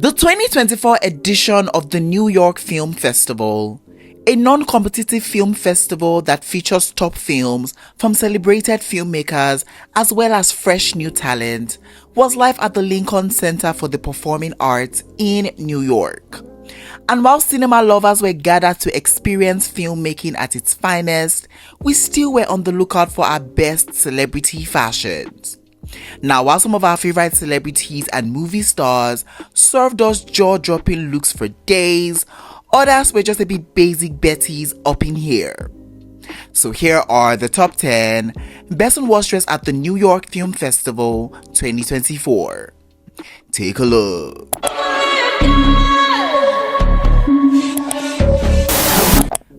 The 2024 edition of the New York Film Festival, a non-competitive film festival that features top films from celebrated filmmakers as well as fresh new talent, was live at the Lincoln Center for the Performing Arts in New York. And while cinema lovers were gathered to experience filmmaking at its finest, we still were on the lookout for our best celebrity fashions. Now, while some of our favorite celebrities and movie stars served us jaw-dropping looks for days, others were just a bit basic Betties up in here. So here are the top 10 best and worst dressed at the New York Film Festival 2024. Take a look.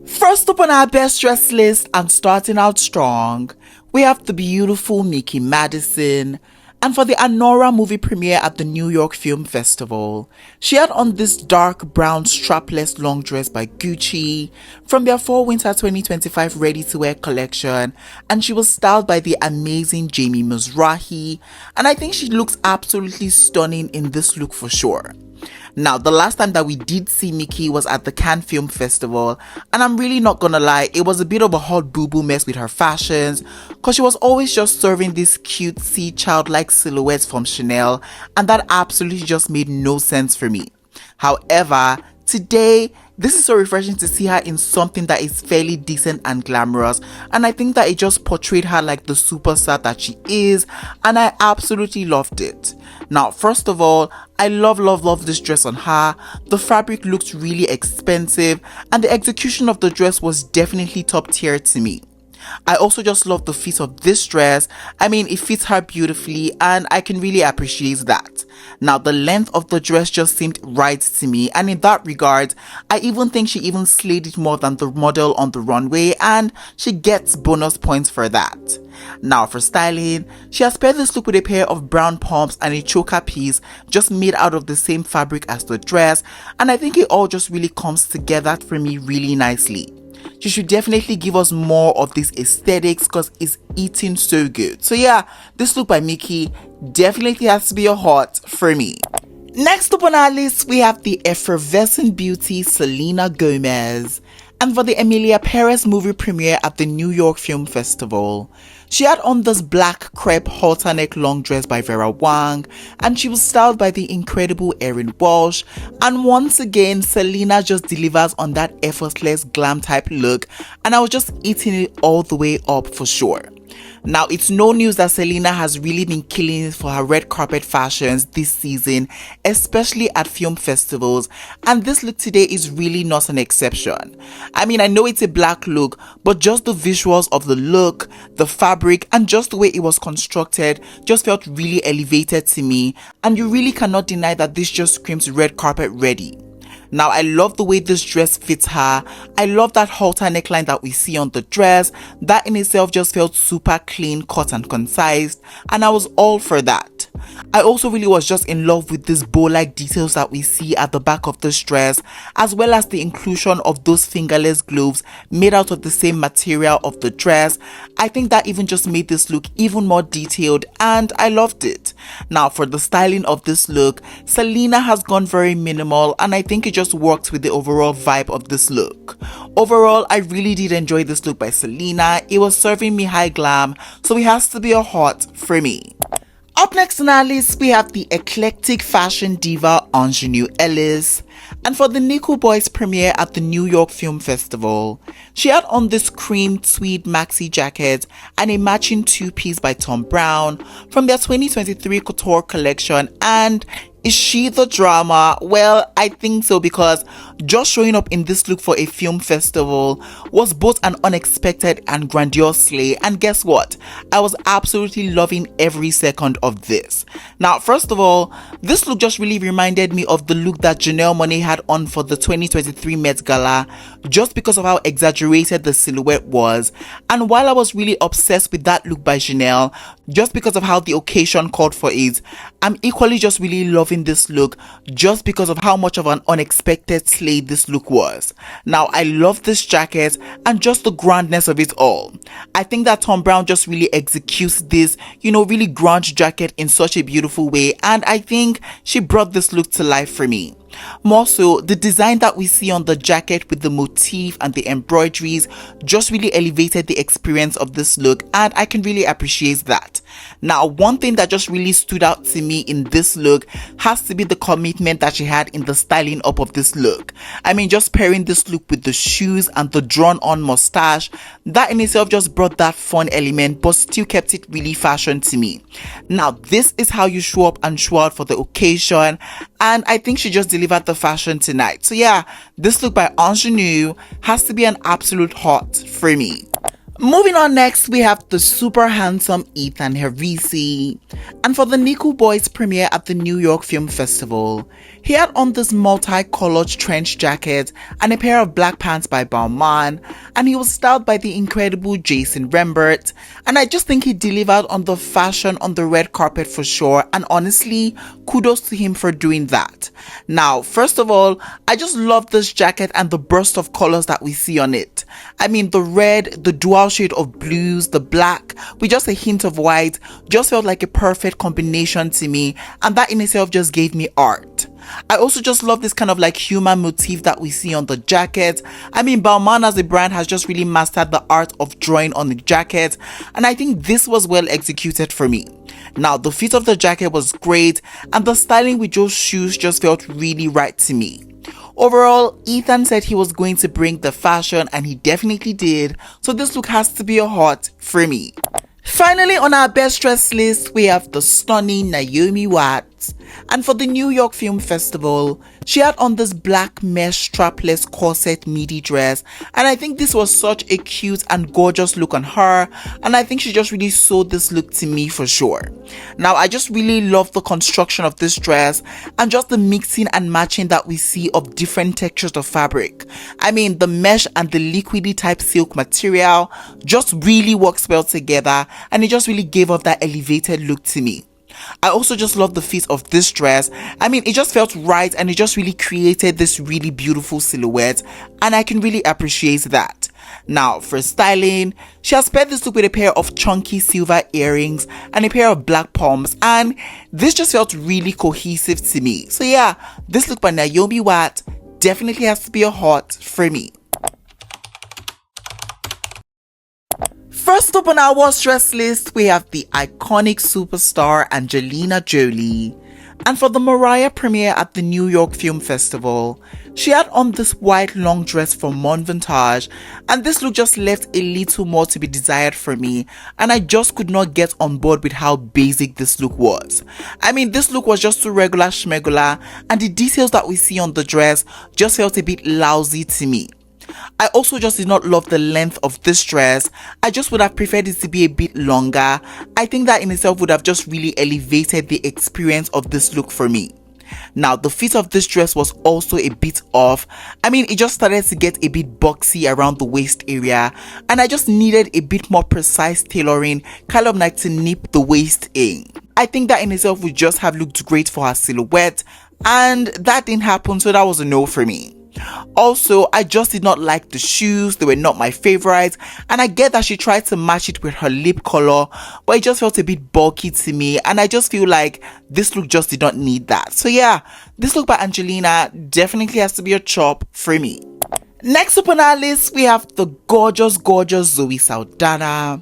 First up on our best dressed list, and starting out strong, we have the beautiful Micky Madison. And for the Anora movie premiere at the New York Film Festival, she had on this dark brown strapless long dress by Gucci from their Fall/Winter 2025 ready-to-wear collection, and she was styled by the amazing Jamie Mizrahi, and I think she looks absolutely stunning in this look for sure. Now, the last time that we did see Micky was at the Cannes Film Festival, and I'm really not gonna lie, it was a bit of a hot boo-boo mess with her fashions, cause she was always just serving these cutesy childlike silhouettes from Chanel, and that absolutely just made no sense for me. However, today, this is so refreshing to see her in something that is fairly decent and glamorous, and I think that it just portrayed her like the superstar that she is, and I absolutely loved it. Now, first of all, I love this dress on her. The fabric looks really expensive, and the execution of the dress was definitely top tier to me. I also just love the fit of this dress. I mean, it fits her beautifully, and I can really appreciate that. Now, the length of the dress just seemed right to me, and in that regard, I even think she even slayed it more than the model on the runway, and she gets bonus points for that. Now, for styling, she has paired this look with a pair of brown pumps and a choker piece just made out of the same fabric as the dress, and I think it all just really comes together for me really nicely. She should definitely give us more of these aesthetics because it's eating so good. So yeah, this look by Micky definitely has to be a hot for me. Next up on our list, we have the effervescent beauty Selena Gomez. And for the Emilia Perez movie premiere at the New York Film Festival, she had on this black crepe halter neck long dress by Vera Wang, and she was styled by the incredible Erin Walsh. And once again, Selena just delivers on that effortless glam type look, and I was just eating it all the way up for sure. Now, it's no news that Selena has really been killing it for her red carpet fashions this season, especially at film festivals, and this look today is really not an exception. I mean, I know it's a black look, but just the visuals of the look, the fabric, and just the way it was constructed just felt really elevated to me, and you really cannot deny that this just screams red carpet ready. Now, I love the way this dress fits her. I love that halter neckline that we see on the dress. That in itself just felt super clean, cut and concise, and I was all for that. I also really was just in love with these bow-like details that we see at the back of this dress, as well as the inclusion of those fingerless gloves made out of the same material of the dress. I think that even just made this look even more detailed, and I loved it. Now, for the styling of this look, Selena has gone very minimal, and I think it just worked with the overall vibe of this look. Overall, I really did enjoy this look by Selena. It was serving me high glam, so it has to be a hot for me. Up next on our list, we have the eclectic fashion diva Angelina Ellis. And for the Nickel Boys premiere at the New York Film Festival, she had on this cream tweed maxi jacket and a matching two-piece by Thom Browne from their 2023 couture collection. And is she the drama? Well, I think so, because just showing up in this look for a film festival was both an unexpected and grandiose slay, and guess what? I was absolutely loving every second of this. Now, first of all, this look just really reminded me of the look that Janelle Monet had on for the 2023 Met Gala just because of how exaggerated the silhouette was. And while I was really obsessed with that look by Chanel, just because of how the occasion called for it, I'm equally just really loving this look just because of how much of an unexpected slay this look was. Now, I love this jacket and just the grandness of it all. I think that Thom Browne just really executes this, really grunge jacket in such a beautiful way, and I think she brought this look to life for me. More so, the design that we see on the jacket with the motif and the embroideries just really elevated the experience of this look, and I can really appreciate that. Now, one thing that just really stood out to me in this look has to be the commitment that she had in the styling up of this look. I mean, just pairing this look with the shoes and the drawn on mustache, that in itself just brought that fun element but still kept it really fashion to me. Now, this is how you show up and show out for the occasion, and I think she just delivered the fashion tonight. So yeah, this look by Ingenue has to be an absolute hot for me. Moving on, next we have the super handsome Ethan Heresi, and for the Nico Boys premiere at the New York Film Festival, he had on this multicolored trench jacket and a pair of black pants by Balmain, and he was styled by the incredible Jason Rembert, and I just think he delivered on the fashion on the red carpet for sure, and honestly, kudos to him for doing that. Now, first of all, I just love this jacket and the burst of colors that we see on it. I mean, the red, the dual shade of blues, the black with just a hint of white just felt like a perfect combination to me, and that in itself just gave me art. I also just love this kind of like human motif that we see on the jacket. I mean, Balmain as a brand has just really mastered the art of drawing on the jacket, and I think this was well executed for me. Now, the fit of the jacket was great, and the styling with those shoes just felt really right to me. Overall, Ethan said he was going to bring the fashion, and he definitely did, so this look has to be a hot for me. Finally, on our best dress list, we have the stunning Naomi Watts, and for the New York Film Festival, she had on this black mesh strapless corset midi dress, and I think this was such a cute and gorgeous look on her, and I think she just really sold this look to me for sure. Now, I just really love the construction of this dress and just the mixing and matching that we see of different textures of fabric. I mean, the mesh and the liquidy type silk material just really works well together, and it just really gave off that elevated look to me. I also just love the fit of this dress. I mean, it just felt right, and it just really created this really beautiful silhouette, and I can really appreciate that. Now, for styling, she has paired this look with a pair of chunky silver earrings and a pair of black palms, and this just felt really cohesive to me. So yeah, this look by Naomi Watts definitely has to be a hot for me. First up on our worst dress list, we have the iconic superstar Angelina Jolie. And for the Mariah premiere at the New York Film Festival, she had on this white long dress from Mon Vintage, and this look just left a little more to be desired for me, and I just could not get on board with how basic this look was. I mean, this look was just too regular schmegular, and the details that we see on the dress just felt a bit lousy to me. I also just did not love the length of this dress. I just would have preferred it to be a bit longer. I think that in itself would have just really elevated the experience of this look for me. Now, the fit of this dress was also a bit off. I mean, it just started to get a bit boxy around the waist area, and I just needed a bit more precise tailoring, kind of like to nip the waist in. I think that in itself would just have looked great for her silhouette, and that didn't happen, so that was a no for me. Also, I just did not like the shoes. They were not my favorites, and I get that she tried to match it with her lip color, but it just felt a bit bulky to me, and I just feel like this look just did not need that. So yeah, this look by Angelina definitely has to be a chop for me. Next up on our list, we have the gorgeous Zoe Salana.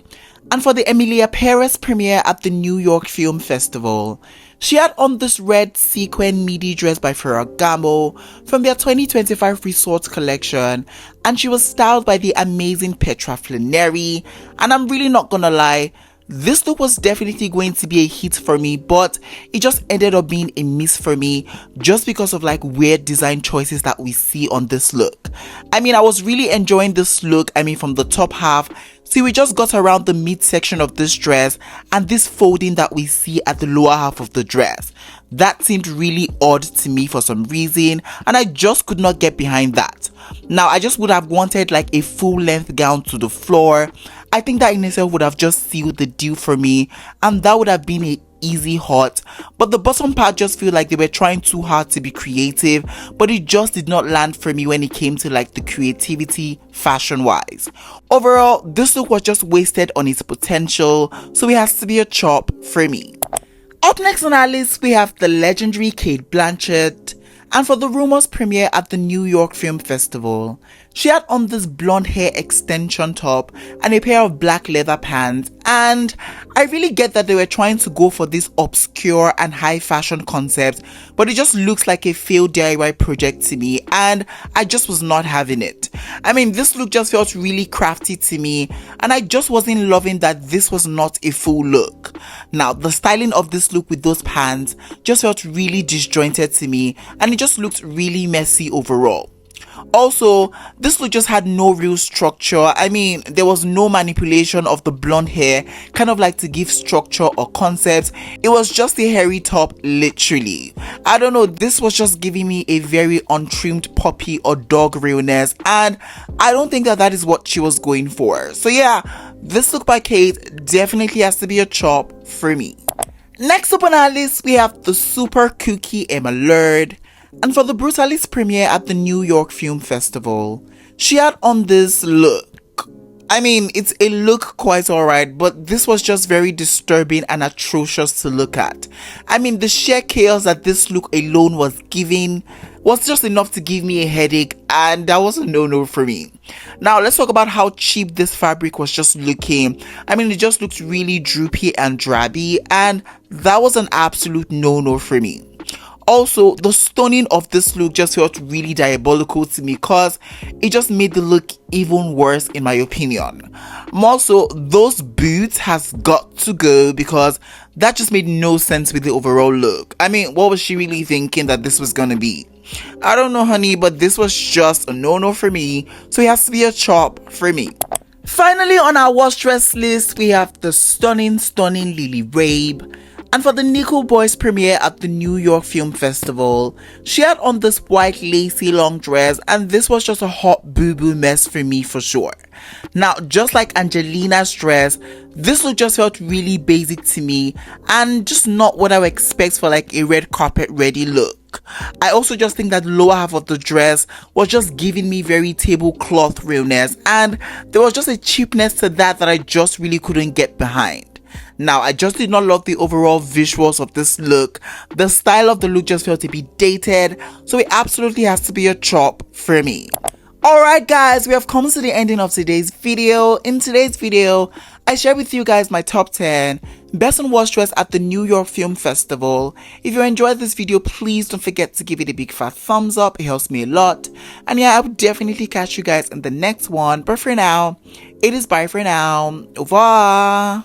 And for the Emilia Perez premiere at the New York Film Festival, she had on this red sequin midi dress by Ferragamo from their 2025 Resort collection, and she was styled by the amazing Petra Flannery, and I'm really not gonna lie, this look was definitely going to be a hit for me, but it just ended up being a miss for me just because of like weird design choices that we see on this look. I mean, I was really enjoying this look, from the top half, See, we just got around the midsection of this dress and this folding that we see at the lower half of the dress. That seemed really odd to me for some reason, and I just could not get behind that. Now, I just would have wanted like a full length gown to the floor. I think that in itself would have just sealed the deal for me, and that would have been a easy hot. But the bottom part just feel like they were trying too hard to be creative, but it just did not land for me when it came to like the creativity fashion wise. Overall, this look was just wasted on its potential, so it has to be a chop for me. Up next on our list, we have the legendary Cate Blanchett. And for the rumors premiere at the New York Film Festival, she had on this blonde hair extension top and a pair of black leather pants, and I really get that they were trying to go for this obscure and high fashion concept, but it just looks like a failed DIY project to me, and I just was not having it. I mean, this look just felt really crafty to me, and I just wasn't loving that this was not a full look. Now, the styling of this look with those pants just felt really disjointed to me, and it just looked really messy overall. Also, this look just had no real structure. I mean, there was no manipulation of the blonde hair, kind of like to give structure or concept. It was just a hairy top, literally. I don't know, this was just giving me a very untrimmed puppy or dog realness, and I don't think that is what she was going for. So yeah, this look by Cate definitely has to be a chop for me. Next up on our list, we have the super kooky Aler. And for the Brutalist premiere at the New York Film Festival, she had on this look. I mean, it's a look quite alright, but this was just very disturbing and atrocious to look at. I mean, the sheer chaos that this look alone was giving was just enough to give me a headache, and that was a no-no for me. Now, let's talk about how cheap this fabric was just looking. I mean, it just looked really droopy and drabby, and that was an absolute no-no for me. Also, the stoning of this look just felt really diabolical to me because it just made the look even worse in my opinion. More so, those boots has got to go because that just made no sense with the overall look. I mean, what was she really thinking that this was gonna be? I don't know, honey, but this was just a no-no for me, so it has to be a chop for me. Finally, on our worst dress list, we have the stunning Lily Rabe. And for the Nickel Boys premiere at the New York Film Festival, she had on this white lacy long dress, and this was just a hot boo-boo mess for me for sure. Now, just like Angelina's dress, this look just felt really basic to me and just not what I would expect for like a red carpet ready look. I also just think that the lower half of the dress was just giving me very tablecloth realness, and there was just a cheapness to that I just really couldn't get behind. Now, I just did not love the overall visuals of this look. The style of the look just felt to be dated, so it absolutely has to be a chop for me. Alright guys, we have come to the ending of today's video. In today's video, I shared with you guys my top 10 best and worst dress at the New York Film Festival. If you enjoyed this video, please don't forget to give it a big fat thumbs up. It helps me a lot. And yeah, I will definitely catch you guys in the next one. But for now, it is bye for now. Au revoir.